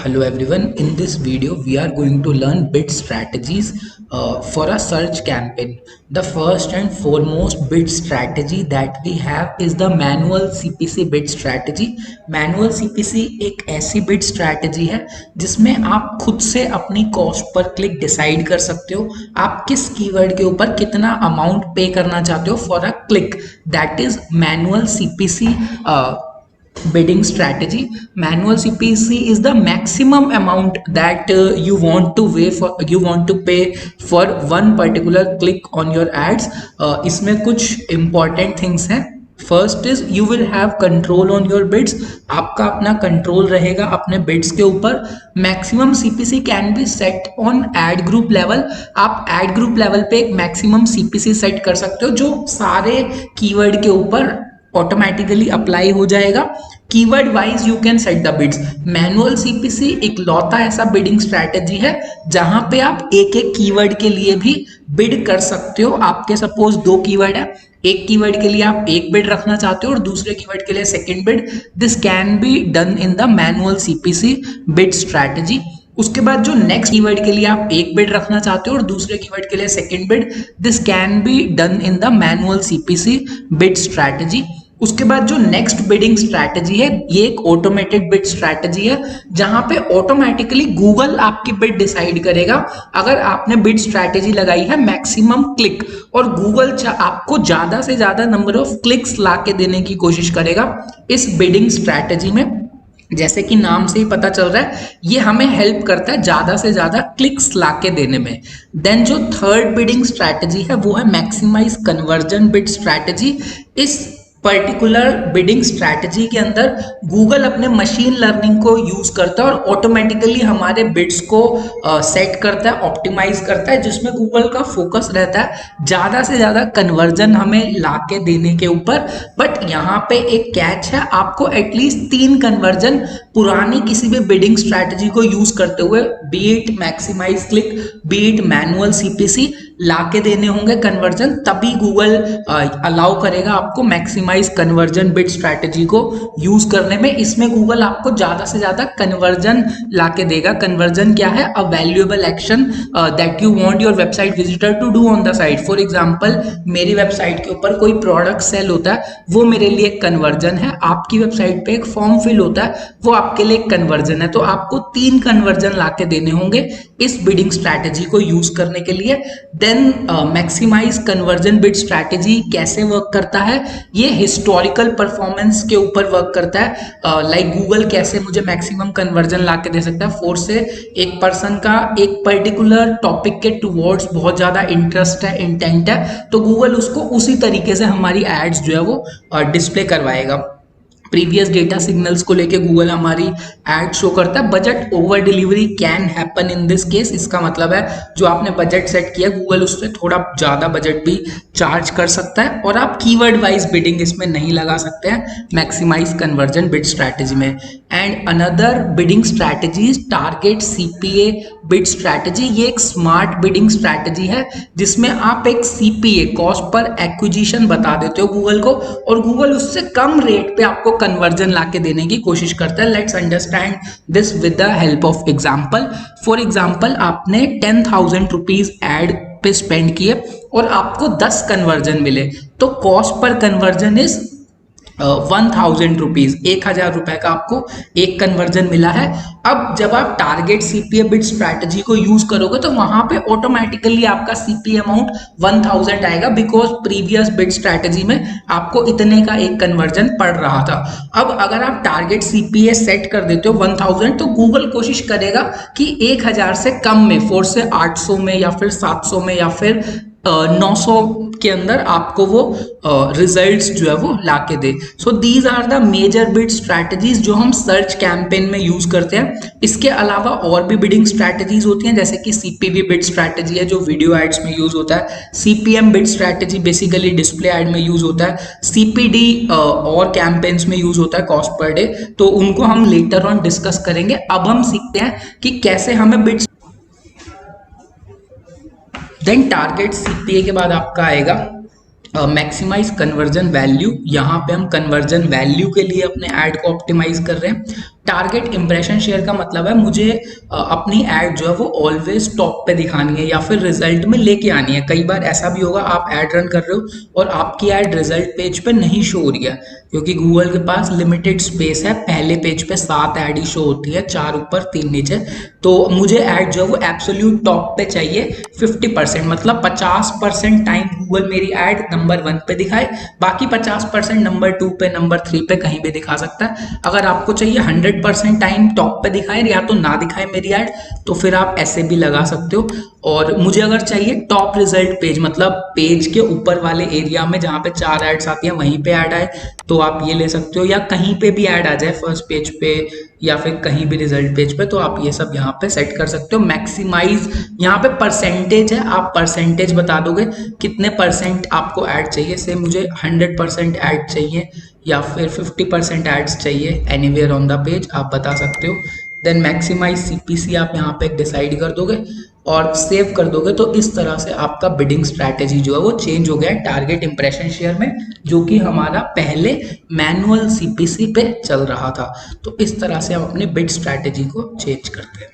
Hello everyone, in this video we are going to learn bid strategies for a search campaign. The first and foremost bid strategy that we have is the manual CPC bid strategy. Manual CPC एक ऐसी bid strategy है जिसमें आप खुद से अपनी cost per click decide कर सकते हो, आप किस कीवर्ड के ऊपर कितना अमाउंट पे करना चाहते हो for a click. That is manual CPC bidding strategy. Manual CPC is the maximum amount that you want to pay for one particular click on your ads. इसमें कुछ important things हैं. First is you will have control on your bids. आपका अपना control रहेगा अपने bids के ऊपर. Maximum CPC can be set on ad group level. आप एड ग्रुप लेवल पे एक मैक्सिमम सीपीसी सेट कर सकते हो जो सारे कीवर्ड के ऊपर ऑटोमेटिकली अप्लाई हो जाएगा. Keyword wise you can set the bids. Manual CPC एक लौता ऐसा बिडिंग स्ट्रैटेजी है जहां पे आप एक एक कीवर्ड के लिए भी बिड कर सकते हो. आपके सपोज 2 कीवर्ड है, एक कीवर्ड के लिए आप एक बिड रखना चाहते हो और दूसरे कीवर्ड के लिए second bid. This can be done in the manual CPC bid strategy. उसके बाद जो नेक्स्ट कीवर्ड के लिए आप एक बिड रखना चाहते हो और दूसरे कीवर्ड के लिए second bid, this can be done in the manual CPC bid strategy. उसके बाद जो नेक्स्ट बिडिंग स्ट्रैटेजी है ये एक ऑटोमेटेड बिड स्ट्रैटेजी है जहां पे ऑटोमेटिकली गूगल आपकी बिड डिसाइड करेगा. अगर आपने बिड स्ट्रैटेजी लगाई है मैक्सिमम क्लिक और गूगल आपको ज्यादा से ज्यादा नंबर ऑफ क्लिक्स लाके देने की कोशिश करेगा इस बिडिंग स्ट्रैटेजी में. जैसे कि नाम से ही पता चल रहा है ये हमें हेल्प करता है ज्यादा से ज्यादा क्लिक्स लाके देने में. देन जो थर्ड बिडिंग स्ट्रैटेजी है वो है मैक्सिमाइज कन्वर्जन बिड स्ट्रैटेजी. इस पर्टिकुलर बिडिंग स्ट्रैटेजी के अंदर गूगल अपने मशीन लर्निंग को यूज करता है और ऑटोमेटिकली हमारे बिड्स को सेट करता है, ऑप्टिमाइज करता है, जिसमें गूगल का फोकस रहता है ज्यादा से ज्यादा कन्वर्जन हमें लाके देने के ऊपर. बट यहाँ पे एक कैच है, आपको एटलीस्ट 3 कन्वर्जन पुरानी किसी भी बिडिंग स्ट्रैटेजी को यूज करते हुए, bid maximise click, bid manual CPC, लाके देने होंगे कन्वर्जन. तभी गूगल अलाउ करेगा आपको मैक्सिमाइज कन्वर्जन बिड स्ट्रैटेजी को यूज करने में. इसमें गूगल आपको ज्यादा से ज्यादा कन्वर्जन लाके देगा. कन्वर्जन क्या है? A valuable action that you want your website visitor to do on the site. For example मेरी वेबसाइट के ऊपर कोई प्रोडक्ट सेल होता है, वो मेरे लिए एक कन्वर्जन है. आपकी वेबसाइट पे एक फॉर्म फिल होता है, वो आपके लिए एक कन्वर्जन है. तो आपको 3 कन्वर्जन लाके देने होंगे इस बिडिंग स्ट्रैटेजी को यूज करने के लिए. Then maximise conversion bid strategy कैसे वर्क करता है? ये हिस्टोरिकल परफॉर्मेंस के ऊपर वर्क करता है. लाइक गूगल कैसे मुझे मैक्सिमम कन्वर्जन लाके दे सकता है. फोर से एक पर्सन का एक पर्टिकुलर टॉपिक के टुवर्ड्स बहुत ज्यादा इंटरेस्ट है, इंटेंट है, तो गूगल उसको उसी तरीके से हमारी एड्स जो है वो डिस्प्ले करवाएगा. प्रीवियस डेटा सिग्नल्स को लेके गूगल हमारी एड शो करता है. Budget over delivery can happen in this case. इसका मतलब है जो आपने बजट सेट किया गूगल उससे थोड़ा ज्यादा बजट भी चार्ज कर सकता है और आप कीवर्ड वाइज बिडिंग इसमें नहीं लगा सकते हैं मैक्सिमाइज कन्वर्जन बिड स्ट्रैटेजी में. And another bidding strategy target CPA bid strategy. ये एक स्मार्ट बिडिंग स्ट्रैटेजी है जिसमें आप एक सीपीए कॉस्ट पर एक्विजिशन बता देते हो गूगल को और गूगल उससे कम रेट पे आपको कन्वर्जन लाके देने की कोशिश करता है. Let's understand this with the help of example. For example आपने 10,000 रुपीज एड पे स्पेंड किए और आपको 10 कन्वर्जन मिले, तो cost per conversion is 1,000 rupees. 1,000 रुपए का आपको एक कन्वर्जन मिला है. अब जब आप टारगेट सीपीए बिड स्ट्रैटेजी को यूज करोगे तो वहां पे ऑटोमेटिकली आपका सीपीए अमाउंट 1,000 आएगा बिकॉज प्रीवियस बिड स्ट्रैटेजी में आपको इतने का एक कन्वर्जन पड़ रहा था. अब अगर आप टारगेट सीपीए सेट कर देते हो 1,000 तो गूगल कोशिश करेगा कि 1,000 से कम में, 4 से 800 में या फिर 700 में या फिर 900 के अंदर आपको वो रिजल्ट्स जो है वो लाके दे. So these are the major bid strategies जो हम सर्च कैंपेन में यूज करते हैं. इसके अलावा और भी बिडिंग स्ट्रैटेजीज होती हैं जैसे कि सीपीवी बिड स्ट्रैटेजी है जो वीडियो एड्स में यूज होता है. CPM bid strategy basically display ad में यूज होता है. सीपीडी और कैंपेन्स में यूज होता है कॉस्ट पर डे, तो उनको हम लेटर ऑन डिस्कस करेंगे. अब हम सीखते हैं कि कैसे हमें बिड. देन टारगेट सीपीए के बाद आपका आएगा मैक्सिमाइज कन्वर्जन वैल्यू, यहाँ पे हम कन्वर्जन वैल्यू के लिए अपने ऐड को ऑप्टिमाइज कर रहे हैं। टारगेट इंप्रेशन शेयर का मतलब है मुझे अपनी ऐड जो है वो ऑलवेज टॉप पे दिखानी है या फिर रिजल्ट में लेके आनी है। कई बार ऐसा भी होगा आप ऐड रन कर रहे हो और आपकी ऐड रिजल्ट पेज पे नहीं शो हो रही है, क्योंकि गूगल के पास लिमिटेड स्पेस है। पहले पेज पे 7 ऐड ही शो होती है, 4 ऊपर 3 नीचे। तो मुझे ऐड जो है वो एब्सोल्यूट टॉप पे चाहिए 50%, मतलब 50% टाइम गूगल मेरी ऐड नंबर 1 पे दिखाए, बाकी 50% नंबर 2 पे, नंबर 3 पे कहीं भी दिखा सकता है। अगर आपको चाहिए 100% टाइम टॉप पे दिखाए या तो ना दिखाए मेरी ऐड, तो फिर आप ऐसे भी लगा सकते हो। और मुझे अगर चाहिए टॉप रिजल्ट पेज, मतलब पेज के ऊपर वाले एरिया में जहाँ पे 4 एड्स आती हैं वहीं पे ऐड आए, तो आप ये ले सकते हो। या कहीं पे भी ऐड आ जाए फर्स्ट पेज पे या फिर कहीं भी रिजल्ट पेज पे, तो आप ये सब यहाँ पे सेट कर सकते हो। मैक्सिमाइज यहाँ पे परसेंटेज है, आप परसेंटेज बता दोगे कितने परसेंट आपको ऐड चाहिए। से मुझे 100% ऐड चाहिए या फिर 50% एड्स चाहिए, एनीवेयर ऑन द पेज आप बता सकते हो। देन मैक्सिमाइज सीपीसी आप यहाँ पे डिसाइड कर दोगे और सेव कर दोगे। तो इस तरह से आपका बिडिंग स्ट्रैटेजी जो है वो चेंज हो गया है टारगेट इंप्रेशन शेयर में, जो कि हमारा पहले मैनुअल सीपीसी पे चल रहा था। तो इस तरह से हम अपने बिड स्ट्रैटेजी को चेंज करते हैं।